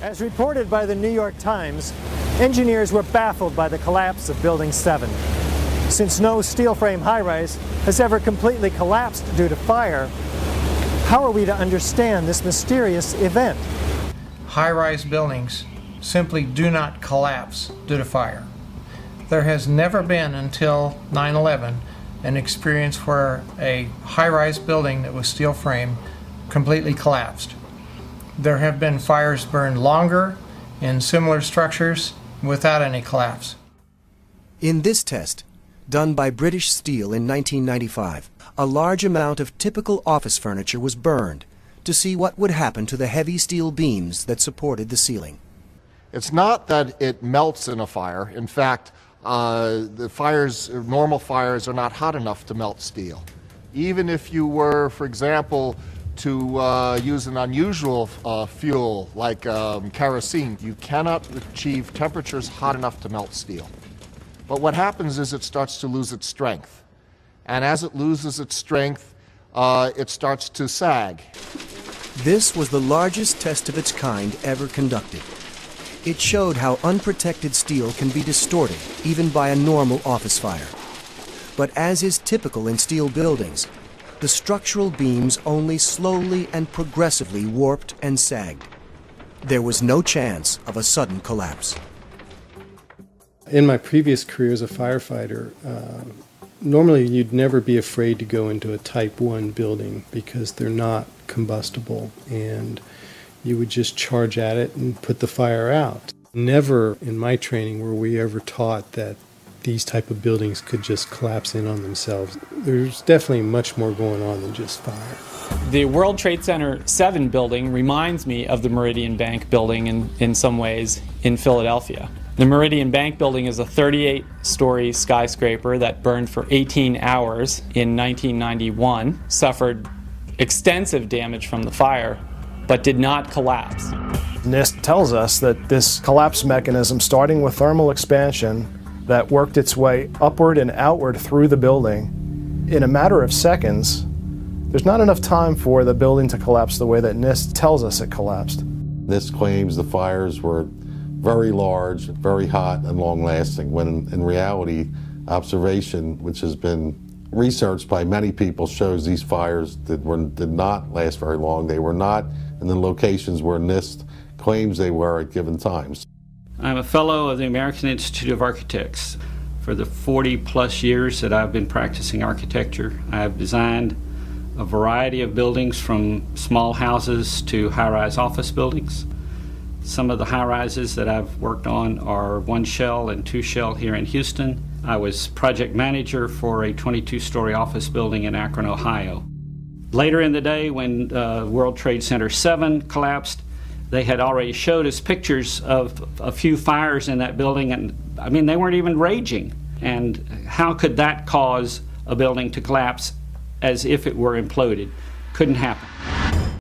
As reported by the New York Times, engineers were baffled by the collapse of Building 7. Since no steel frame high-rise has ever completely collapsed due to fire, how are we to understand this mysterious event? High-rise buildings simply do not collapse due to fire. There has never been until 9/11 an experience where a high-rise building that was steel frame completely collapsed. There have been fires burned longer in similar structures without any collapse. In this test, done by British Steel in 1995, a large amount of typical office furniture was burned to see what would happen to the heavy steel beams that supported the ceiling. It's not that it melts in a fire. In fact, normal fires are not hot enough to melt steel. Even if you were, for example, to use an unusual fuel like kerosene, you cannot achieve temperatures hot enough to melt steel. But what happens is it starts to lose its strength. And as it loses its strength, it starts to sag. This was the largest test of its kind ever conducted. It showed how unprotected steel can be distorted even by a normal office fire. But as is typical in steel buildings, the structural beams only slowly and progressively warped and sagged. There was no chance of a sudden collapse. In my previous career as a firefighter, normally you'd never be afraid to go into a Type 1 building because they're not combustible, and you would just charge at it and put the fire out. Never in my training were we ever taught that these type of buildings could just collapse in on themselves. There's definitely much more going on than just fire. The World Trade Center 7 building reminds me of the Meridian Bank building in some ways in Philadelphia. The Meridian Bank building is a 38-story skyscraper that burned for 18 hours in 1991, suffered extensive damage from the fire, but did not collapse. NIST tells us that this collapse mechanism, starting with thermal expansion, that worked its way upward and outward through the building, in a matter of seconds, there's not enough time for the building to collapse the way that NIST tells us it collapsed. NIST claims the fires were very large, very hot, and long-lasting, when in reality, observation, which has been researched by many people, shows these fires did not last very long. They were not in the locations where NIST claims they were at given times. I'm a fellow of the American Institute of Architects. For the 40-plus years that I've been practicing architecture, I have designed a variety of buildings from small houses to high-rise office buildings. Some of the high-rises that I've worked on are 1 shell and 2 shell here in Houston. I was project manager for a 22-story office building in Akron, Ohio. Later in the day, when World Trade Center 7 collapsed, they had already showed us pictures of a few fires in that building, and I mean, they weren't even raging. And how could that cause a building to collapse as if it were imploded? Couldn't happen.